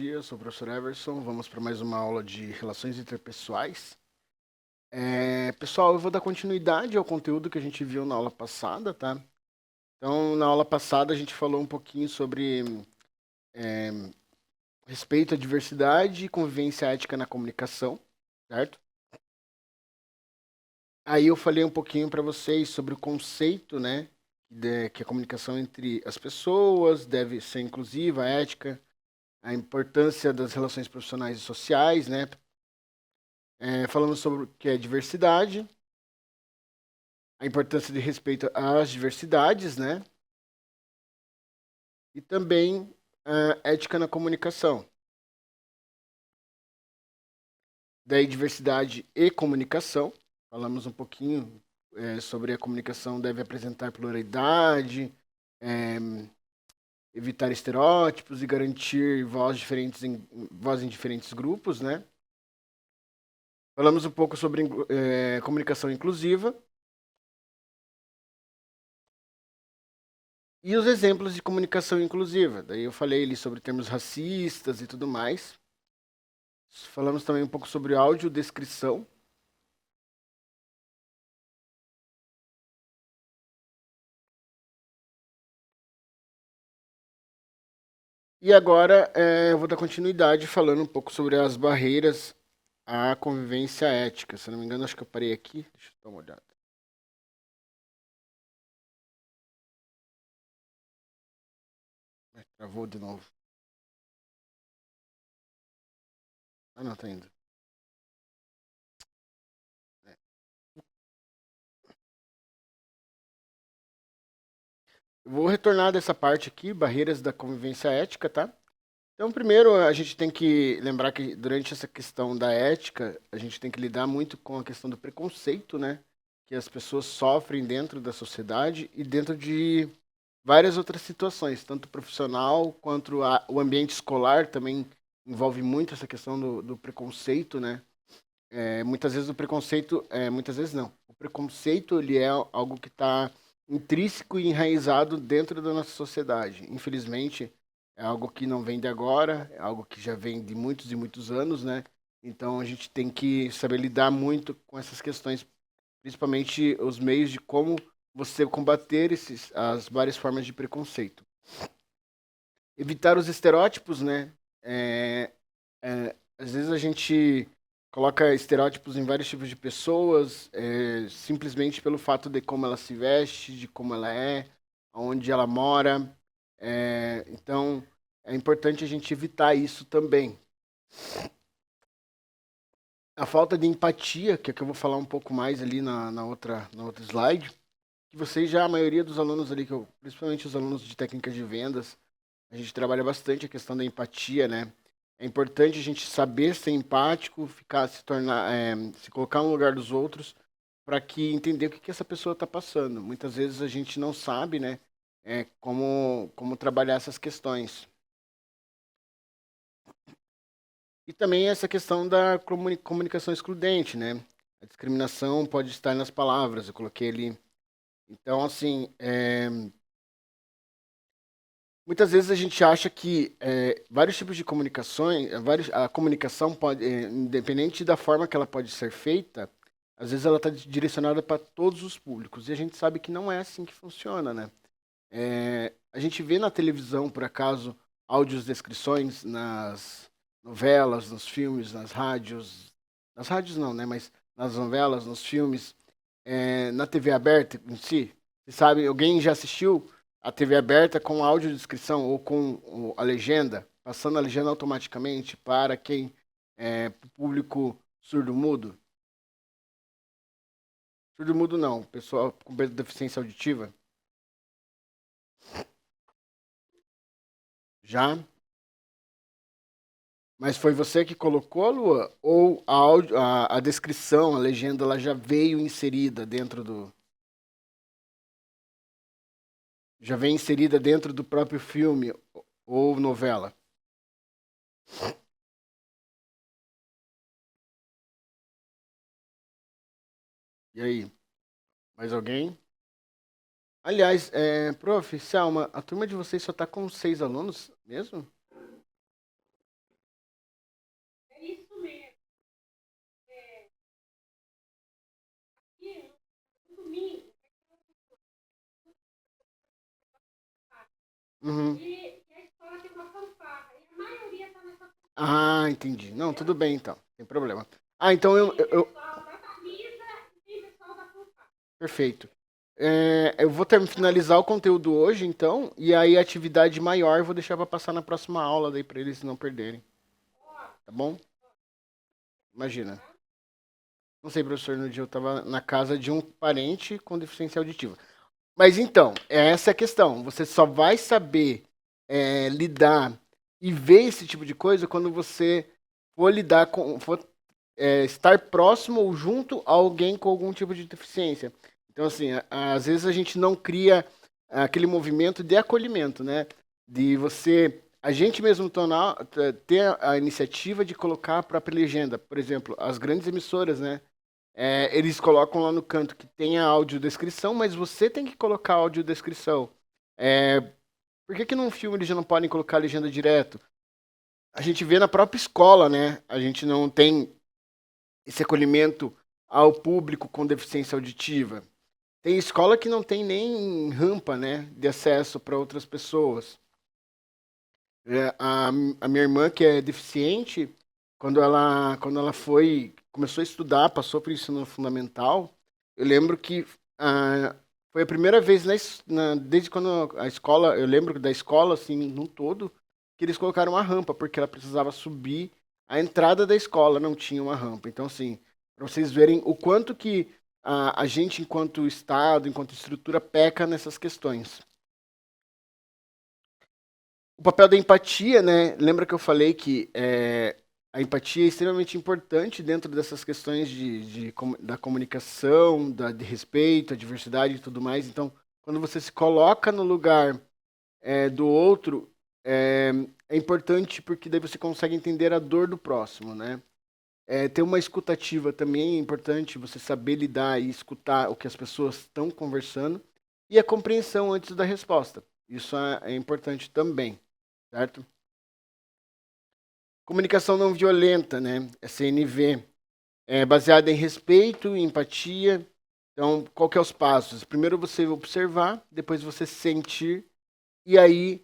dia, eu sou o professor Everson. Vamos para mais uma aula de relações interpessoais. Pessoal, eu vou dar continuidade ao conteúdo que a gente viu na aula passada, tá? Então, na aula passada a gente falou um pouquinho sobre é, respeito à diversidade e convivência ética na comunicação, certo? Aí eu falei um pouquinho para vocês sobre o conceito, né, que a comunicação entre as pessoas deve ser inclusiva, ética, a importância das relações profissionais e sociais, né? Falamos sobre o que é diversidade, a importância de respeito às diversidades, né? E também a ética na comunicação. Daí, diversidade e comunicação. Falamos um pouquinho sobre a comunicação deve apresentar pluralidade, é, evitar estereótipos e garantir voz em diferentes grupos, né? Falamos um pouco sobre comunicação inclusiva. E os exemplos de comunicação inclusiva. Daí eu falei ali sobre termos racistas e tudo mais. Falamos também um pouco sobre audiodescrição. E agora eu vou dar continuidade falando um pouco sobre as barreiras à convivência ética. Se não me engano, acho que eu parei aqui. Deixa eu dar uma olhada. Travou de novo. Ah, não, tá indo. É. Eu vou retornar dessa parte aqui, barreiras da convivência ética, tá? Então, primeiro, a gente tem que lembrar que durante essa questão da ética, a gente tem que lidar muito com a questão do preconceito, né? Que as pessoas sofrem dentro da sociedade e dentro de várias outras situações, tanto profissional quanto o ambiente escolar também envolve muito essa questão do preconceito, né? Muitas vezes o preconceito, muitas vezes não. O preconceito ele é algo que está intrínseco e enraizado dentro da nossa sociedade. Infelizmente, é algo que não vem de agora, é algo que já vem de muitos e muitos anos, né? Então a gente tem que saber lidar muito com essas questões, principalmente os meios de como você combater as várias formas de preconceito. Evitar os estereótipos, né? Às vezes a gente coloca estereótipos em vários tipos de pessoas, simplesmente pelo fato de como ela se veste, de como ela é, onde ela mora. Então, é importante a gente evitar isso também. A falta de empatia, que é que eu vou falar um pouco mais ali na outra slide, que vocês já, a maioria dos alunos ali, principalmente os alunos de técnicas de vendas, a gente trabalha bastante a questão da empatia, né? É importante a gente saber ser empático, se colocar no lugar dos outros, para que entender o que essa pessoa está passando. Muitas vezes a gente não sabe, né? Como trabalhar essas questões. E também essa questão da comunicação excludente, né? A discriminação pode estar nas palavras. Eu coloquei ali. Então, assim, muitas vezes a gente acha que vários tipos de comunicações, a comunicação pode, independente da forma que ela pode ser feita, às vezes ela está direcionada para todos os públicos. E a gente sabe que não é assim que funciona, né? A gente vê na televisão, por acaso, áudios descrições nas novelas, nos filmes, nas rádios não, né? Mas nas novelas, nos filmes, na TV aberta em si. Você sabe, alguém já assistiu a TV aberta com audiodescrição ou com a legenda, passando a legenda automaticamente para quem é público surdo-mudo? Surdo-mudo não, pessoal com deficiência auditiva. Já? Mas foi você que colocou, Lua? Ou a descrição, a legenda, ela já veio inserida dentro do. Já vem inserida dentro do próprio filme ou novela? E aí? Mais alguém? Aliás, prof, Selma, a turma de vocês só tá com 6 alunos mesmo? Uhum. Ah, entendi. Não, tudo bem então. Sem problema. Ah, então perfeito. Eu vou finalizar o conteúdo hoje, então, e aí a atividade maior eu vou deixar para passar na próxima aula daí para eles não perderem, tá bom? Imagina. Não sei, professor, no dia eu estava na casa de um parente com deficiência auditiva. Mas então, essa é a questão. Você só vai saber lidar e ver esse tipo de coisa quando você for lidar com, estar próximo ou junto a alguém com algum tipo de deficiência. Então, assim, às vezes a gente não cria aquele movimento de acolhimento, né? De você, a gente mesmo ter a iniciativa de colocar a própria legenda. Por exemplo, as grandes emissoras, né? Eles colocam lá no canto que tem a audiodescrição, mas você tem que colocar a audiodescrição. É, por que que num filme eles já não podem colocar a legenda direto? A gente vê na própria escola, né? A gente não tem esse acolhimento ao público com deficiência auditiva. Tem escola que não tem nem rampa, né, de acesso para outras pessoas. A minha irmã, que é deficiente, quando ela começou a estudar, passou para o ensino fundamental, eu lembro que foi a primeira vez desde quando a escola, eu lembro da escola, assim, num todo, que eles colocaram uma rampa, porque ela precisava subir a entrada da escola, não tinha uma rampa. Então, assim, para vocês verem o quanto que a gente, enquanto Estado, enquanto estrutura, peca nessas questões. O papel da empatia, né? Lembra que eu falei que a empatia é extremamente importante dentro dessas questões da comunicação, de respeito, a diversidade e tudo mais. Então, quando você se coloca no lugar do outro, é importante porque daí você consegue entender a dor do próximo, né? Ter uma escutativa também é importante, você saber lidar e escutar o que as pessoas estão conversando e a compreensão antes da resposta. Isso é importante também, certo? Comunicação não violenta, né? É CNV. É baseada em respeito e empatia. Então, qual que é os passos? Primeiro você observar, depois você sentir e aí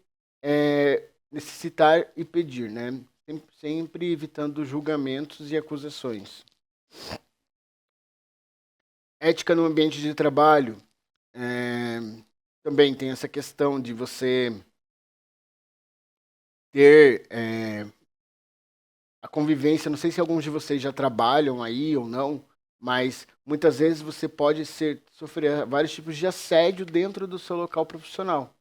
necessitar e pedir, né? Sempre evitando julgamentos e acusações. Ética no ambiente de trabalho. é, Também tem essa questão de você ter a convivência. Não sei se alguns de vocês já trabalham aí ou não, mas muitas vezes você pode sofrer vários tipos de assédio dentro do seu local profissional.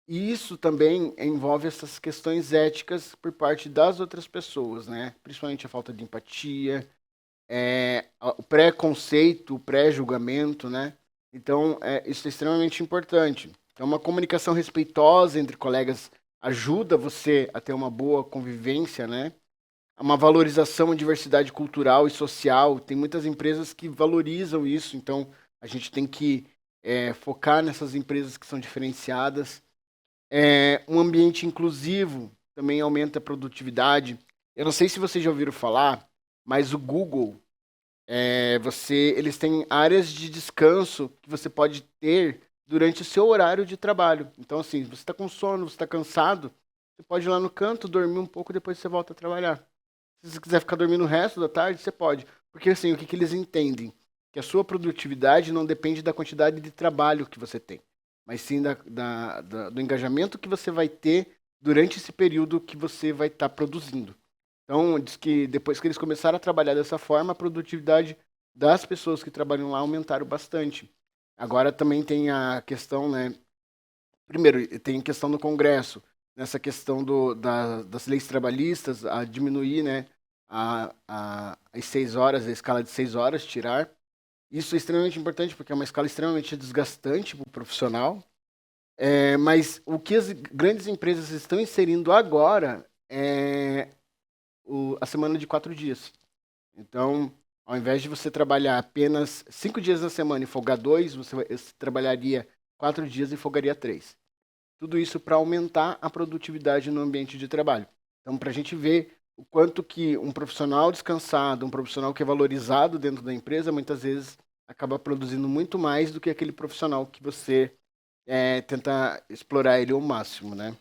E isso também envolve essas questões éticas por parte das outras pessoas, né? Principalmente a falta de empatia, o preconceito, o pré-julgamento, né? Então, isso é extremamente importante. Então, uma comunicação respeitosa entre colegas ajuda você a ter uma boa convivência, né? Uma valorização à diversidade cultural e social. Tem muitas empresas que valorizam isso, então a gente tem que focar nessas empresas que são diferenciadas. Um ambiente inclusivo também aumenta a produtividade. Eu não sei se vocês já ouviram falar, mas o Google, eles têm áreas de descanso que você pode ter durante o seu horário de trabalho. Então, assim, você está com sono, você está cansado, você pode ir lá no canto, dormir um pouco, depois você volta a trabalhar. Se você quiser ficar dormindo o resto da tarde, você pode. Porque, assim, o que, que eles entendem? Que a sua produtividade não depende da quantidade de trabalho que você tem, mas sim do engajamento que você vai ter durante esse período que você vai estar produzindo. Então, diz que depois que eles começaram a trabalhar dessa forma, a produtividade das pessoas que trabalham lá aumentaram bastante. Agora também tem a questão, né? Primeiro, tem a questão do Congresso, nessa questão das leis trabalhistas, a diminuir, né? As 6 horas, a escala de 6 horas, tirar. Isso é extremamente importante porque é uma escala extremamente desgastante para o profissional. Mas o que as grandes empresas estão inserindo agora é a semana de 4 dias. Então, ao invés de você trabalhar apenas 5 dias na semana e folgar 2, você trabalharia 4 dias e folgaria 3. Tudo isso para aumentar a produtividade no ambiente de trabalho. Então, para a gente ver o quanto que um profissional descansado, um profissional que é valorizado dentro da empresa, muitas vezes acaba produzindo muito mais do que aquele profissional que você tentar explorar ele ao máximo, né?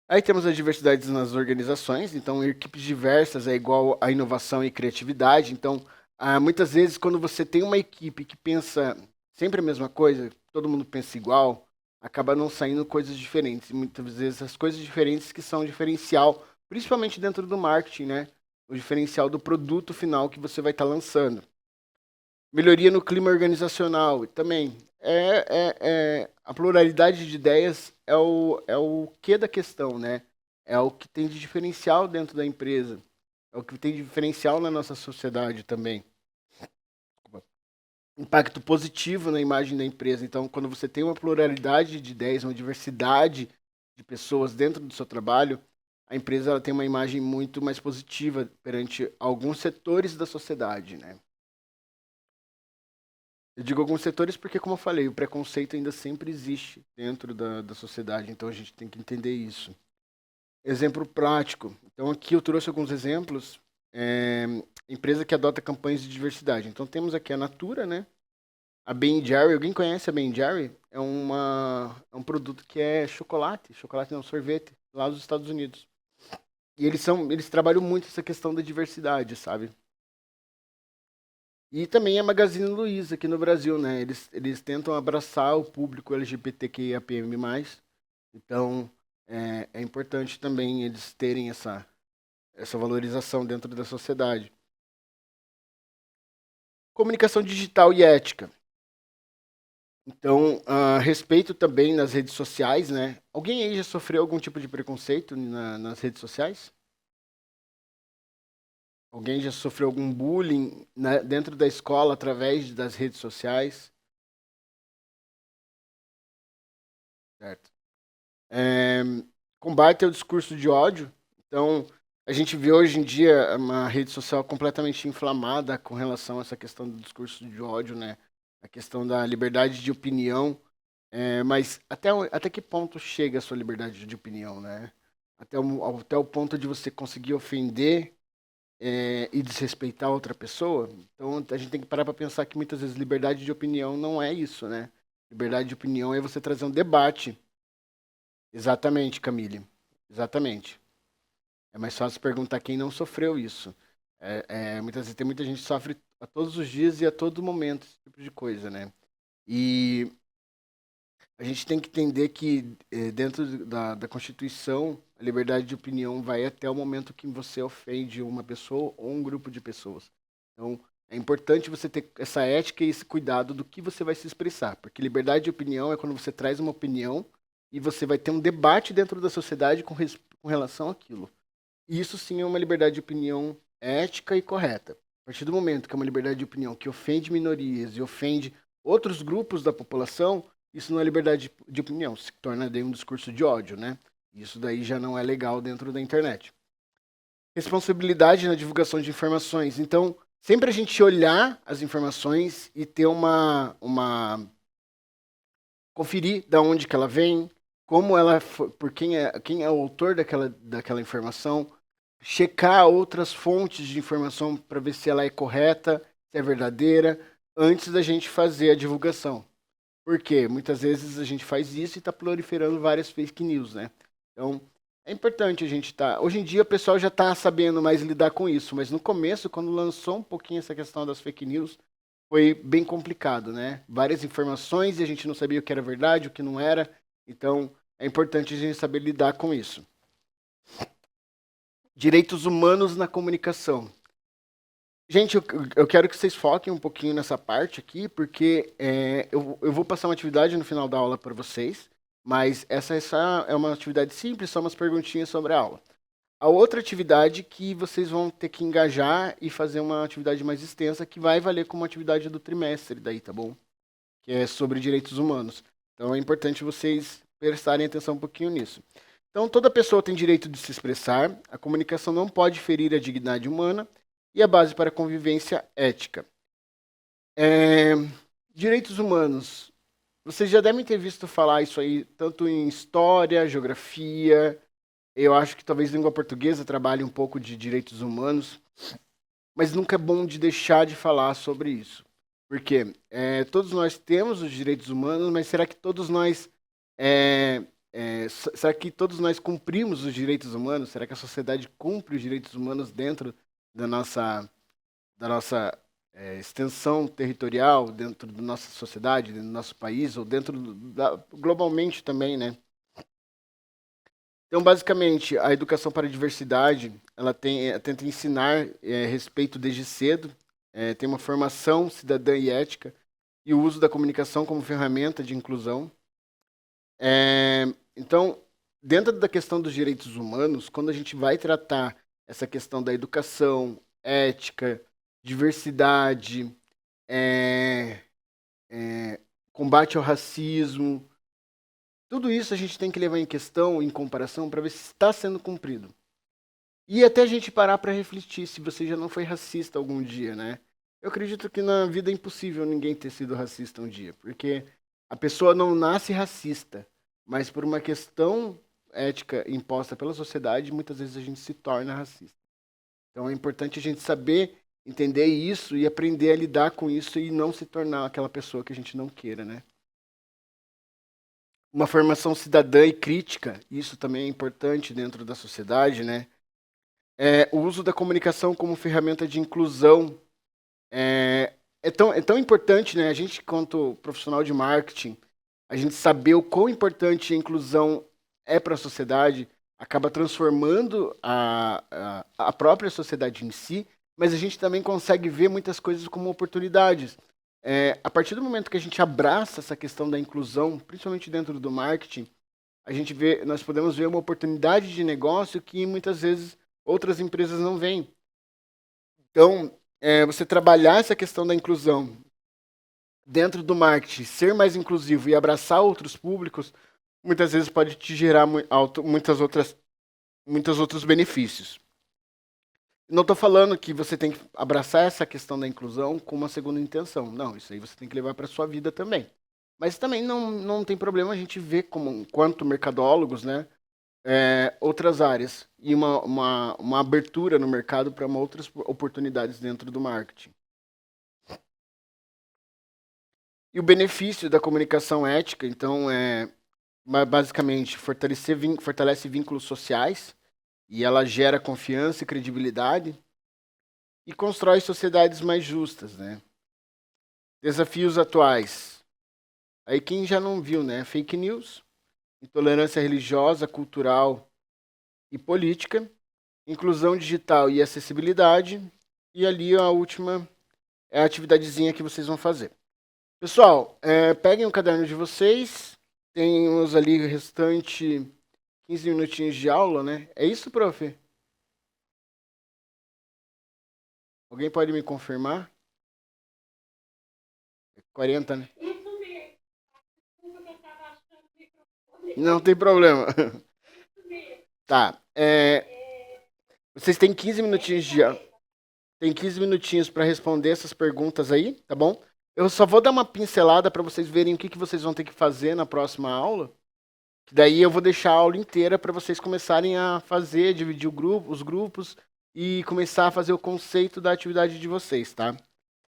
Aí temos as diversidades nas organizações, então equipes diversas é igual a inovação e criatividade. Então, muitas vezes quando você tem uma equipe que pensa sempre a mesma coisa, todo mundo pensa igual, acaba não saindo coisas diferentes. E muitas vezes as coisas diferentes que são diferencial, principalmente dentro do marketing, né? O diferencial do produto final que você vai estar lançando. Melhoria no clima organizacional também. A pluralidade de ideias é o que da questão, né? É o que tem de diferencial dentro da empresa. É o que tem de diferencial na nossa sociedade também. Impacto positivo na imagem da empresa. Então, quando você tem uma pluralidade de ideias, uma diversidade de pessoas dentro do seu trabalho, a empresa ela tem uma imagem muito mais positiva perante alguns setores da sociedade, né? Eu digo alguns setores porque, como eu falei, o preconceito ainda sempre existe dentro da sociedade, então a gente tem que entender isso. Exemplo prático. Então, aqui eu trouxe alguns exemplos. Empresa que adota campanhas de diversidade. Então, temos aqui a Natura, né? A Ben Jerry. Alguém conhece a Ben Jerry? É um produto que é chocolate não, sorvete, lá dos Estados Unidos. E eles trabalham muito essa questão da diversidade, sabe? E também a Magazine Luiza aqui no Brasil, né? Eles tentam abraçar o público LGBTQIAPN+. Então, é importante também eles terem essa valorização dentro da sociedade. Comunicação digital e ética. Então, respeito também nas redes sociais, né? Alguém aí já sofreu algum tipo de preconceito nas redes sociais? Alguém já sofreu algum bullying, né, dentro da escola através das redes sociais? Certo. É, combate ao discurso de ódio. Então, a gente vê hoje em dia uma rede social completamente inflamada com relação a essa questão do discurso de ódio, né? A questão da liberdade de opinião. Mas até que ponto chega a sua liberdade de opinião, né? Até o ponto de você conseguir ofender, e desrespeitar outra pessoa. Então, a gente tem que parar para pensar que muitas vezes liberdade de opinião não é isso, né? Liberdade de opinião é você trazer um debate. Exatamente, Camille. Exatamente. É mais fácil perguntar quem não sofreu isso. Muitas vezes tem muita gente que sofre a todos os dias e a todo momento esse tipo de coisa, né? E a gente tem que entender que dentro da Constituição, a liberdade de opinião vai até o momento que você ofende uma pessoa ou um grupo de pessoas. Então, é importante você ter essa ética e esse cuidado do que você vai se expressar, porque liberdade de opinião é quando você traz uma opinião e você vai ter um debate dentro da sociedade com relação àquilo. E isso sim é uma liberdade de opinião ética e correta. A partir do momento que é uma liberdade de opinião que ofende minorias e ofende outros grupos da população, isso não é liberdade de opinião, se torna daí um discurso de ódio, né? Isso daí já não é legal dentro da internet. Responsabilidade na divulgação de informações. Então, sempre a gente olhar as informações e ter conferir da onde que ela vem, como ela foi, por quem é o autor daquela informação, checar outras fontes de informação para ver se ela é correta, se é verdadeira, antes da gente fazer a divulgação. Por quê? Muitas vezes a gente faz isso e está proliferando várias fake news, né? Então, é importante a gente estar. Hoje em dia o pessoal já está sabendo mais lidar com isso, mas no começo, quando lançou um pouquinho essa questão das fake news, foi bem complicado, né? Várias informações e a gente não sabia o que era verdade, o que não era. Então, é importante a gente saber lidar com isso. Direitos humanos na comunicação. Gente, eu quero que vocês foquem um pouquinho nessa parte aqui, porque eu vou passar uma atividade no final da aula para vocês, mas essa é uma atividade simples, só umas perguntinhas sobre a aula. A outra atividade que vocês vão ter que engajar e fazer uma atividade mais extensa, que vai valer como atividade do trimestre daí, tá bom? Que é sobre direitos humanos. Então é importante vocês prestarem atenção um pouquinho nisso. Então toda pessoa tem direito de se expressar, a comunicação não pode ferir a dignidade humana e a base para a convivência ética. É, direitos humanos. Vocês já devem ter visto falar isso aí, tanto em história, geografia. Eu acho que talvez língua portuguesa trabalhe um pouco de direitos humanos, mas nunca é bom de deixar de falar sobre isso. Porque todos nós temos os direitos humanos, mas será que todos nós é, será que todos nós cumprimos os direitos humanos? Será que a sociedade cumpre os direitos humanos dentro da nossa extensão territorial, dentro da nossa sociedade, dentro do nosso país, ou dentro globalmente também, né? Então, basicamente, a educação para a diversidade, ela tenta ensinar respeito desde cedo, tem uma formação cidadã e ética, e o uso da comunicação como ferramenta de inclusão. Então, dentro da questão dos direitos humanos, quando a gente vai tratar essa questão da educação, ética, diversidade, é, combate ao racismo, tudo isso a gente tem que levar em questão, em comparação, para ver se está sendo cumprido. E até a gente parar para refletir se você já não foi racista algum dia, né? Eu acredito que na vida é impossível ninguém ter sido racista um dia, porque a pessoa não nasce racista, mas por uma questão ética imposta pela sociedade, muitas vezes a gente se torna racista. Então é importante a gente saber entender isso e aprender a lidar com isso e não se tornar aquela pessoa que a gente não queira, né? Uma formação cidadã e crítica, isso também é importante dentro da sociedade, né? O uso da comunicação como ferramenta de inclusão é tão importante, né? A gente, quanto profissional de marketing, a gente saber o quão importante a inclusão é para a sociedade, acaba transformando a própria sociedade em si, mas a gente também consegue ver muitas coisas como oportunidades. A partir do momento que a gente abraça essa questão da inclusão, principalmente dentro do marketing, nós podemos ver uma oportunidade de negócio que muitas vezes outras empresas não veem. Então, você trabalhar essa questão da inclusão dentro do marketing, ser mais inclusivo e abraçar outros públicos, muitas vezes pode te gerar muitos outros benefícios. Não estou falando que você tem que abraçar essa questão da inclusão com uma segunda intenção. Não, isso aí você tem que levar para a sua vida também. Mas também não tem problema a gente ver como, enquanto mercadólogos, né, outras áreas e uma abertura no mercado para outras oportunidades dentro do marketing. E o benefício da comunicação ética, então, basicamente fortalece vínculos sociais e ela gera confiança e credibilidade e constrói sociedades mais justas, né? Desafios atuais. Aí quem já não viu, né? Fake news, intolerância religiosa, cultural e política, inclusão digital e acessibilidade, e ali a última é a atividadezinha que vocês vão fazer. Pessoal, peguem o caderno de vocês, temos ali o restante 15 minutinhos de aula, né? É isso, prof? Alguém pode me confirmar? 40, né? Não tem problema. Tá. Vocês têm 15 minutinhos Tem 15 minutinhos para responder essas perguntas aí, tá bom? Eu só vou dar uma pincelada para vocês verem o que vocês vão ter que fazer na próxima aula. Que daí eu vou deixar a aula inteira para vocês começarem a fazer, dividir os grupos e começar a fazer o conceito da atividade de vocês, tá?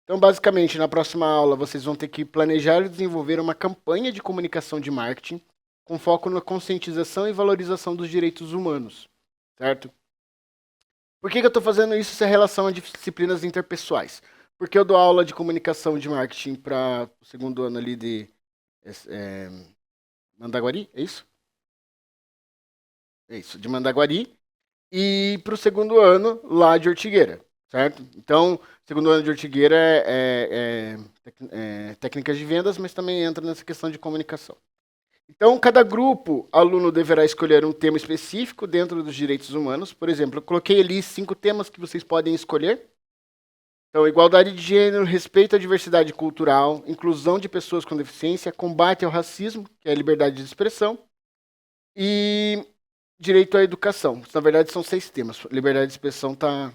Então, basicamente, na próxima aula, vocês vão ter que planejar e desenvolver uma campanha de comunicação de marketing com foco na conscientização e valorização dos direitos humanos, certo? Por que eu estou fazendo isso se a relação a disciplinas interpessoais? Porque eu dou aula de comunicação de marketing para o segundo ano ali de Mandaguari, é isso? É isso, de Mandaguari. E para o segundo ano lá de Ortigueira, certo? Então, segundo ano de Ortigueira é técnicas de vendas, mas também entra nessa questão de comunicação. Então, cada grupo, aluno deverá escolher um tema específico dentro dos direitos humanos. Por exemplo, eu coloquei ali 5 temas que vocês podem escolher. Então, igualdade de gênero, respeito à diversidade cultural, inclusão de pessoas com deficiência, combate ao racismo, que é a liberdade de expressão, e direito à educação. Na verdade, são 6 temas. Liberdade de expressão está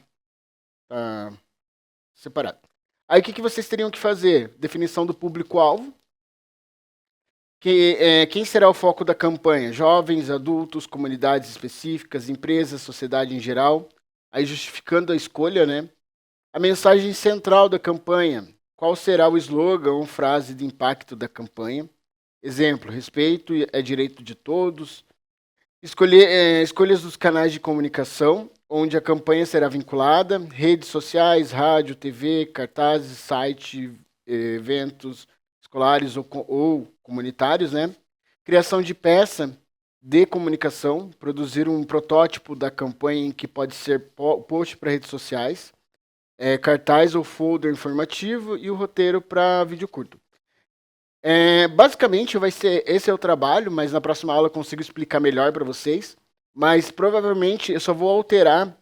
separado. Aí, o que vocês teriam que fazer? Definição do público-alvo. Quem será o foco da campanha? Jovens, adultos, comunidades específicas, empresas, sociedade em geral. Aí, justificando a escolha, né? A mensagem central da campanha. qual será o slogan ou frase de impacto da campanha. Exemplo, respeito é direito de todos. Escolhas dos canais de comunicação, onde a campanha será vinculada, redes sociais, rádio, TV, cartazes, site, eventos escolares ou comunitários, né? Criação de peça de comunicação, produzir um protótipo da campanha em que pode ser post para redes sociais, cartaz ou folder informativo e o roteiro para vídeo curto. Basicamente vai ser esse é o trabalho, mas na próxima aula eu consigo explicar melhor para vocês. Mas provavelmente eu só vou alterar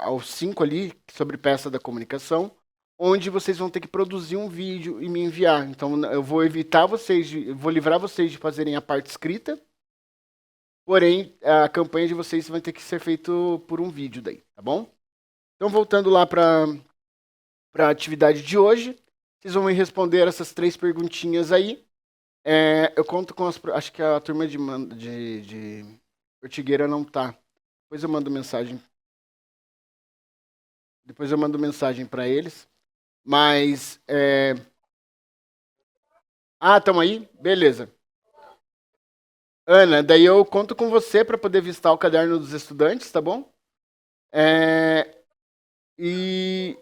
aos 5 ali sobre peça da comunicação, onde vocês vão ter que produzir um vídeo e me enviar. Então eu vou evitar vocês, eu vou livrar vocês de fazerem a parte escrita. Porém, a campanha de vocês vai ter que ser feito por um vídeo daí, tá bom? Então voltando lá para a atividade de hoje. Vocês vão me responder essas 3 perguntinhas aí. Eu conto com as... Acho que a turma de Ortigueira não tá. Depois eu mando mensagem. Depois eu mando mensagem para eles. Mas... Ah, estão aí? Beleza. Ana, daí eu conto com você para poder visitar o caderno dos estudantes, tá bom? E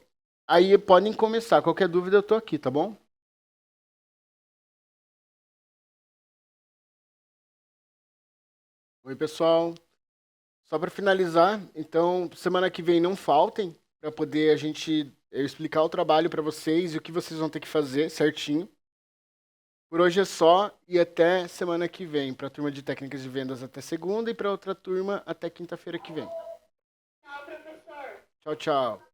aí podem começar. Qualquer dúvida eu tô aqui, tá bom? Oi, pessoal. Só para finalizar, então, semana que vem não faltem para poder eu explicar o trabalho para vocês e o que vocês vão ter que fazer certinho. Por hoje é só e até semana que vem. Para a turma de técnicas de vendas até segunda e para outra turma até quinta-feira que vem. Tchau, professor. Tchau, tchau.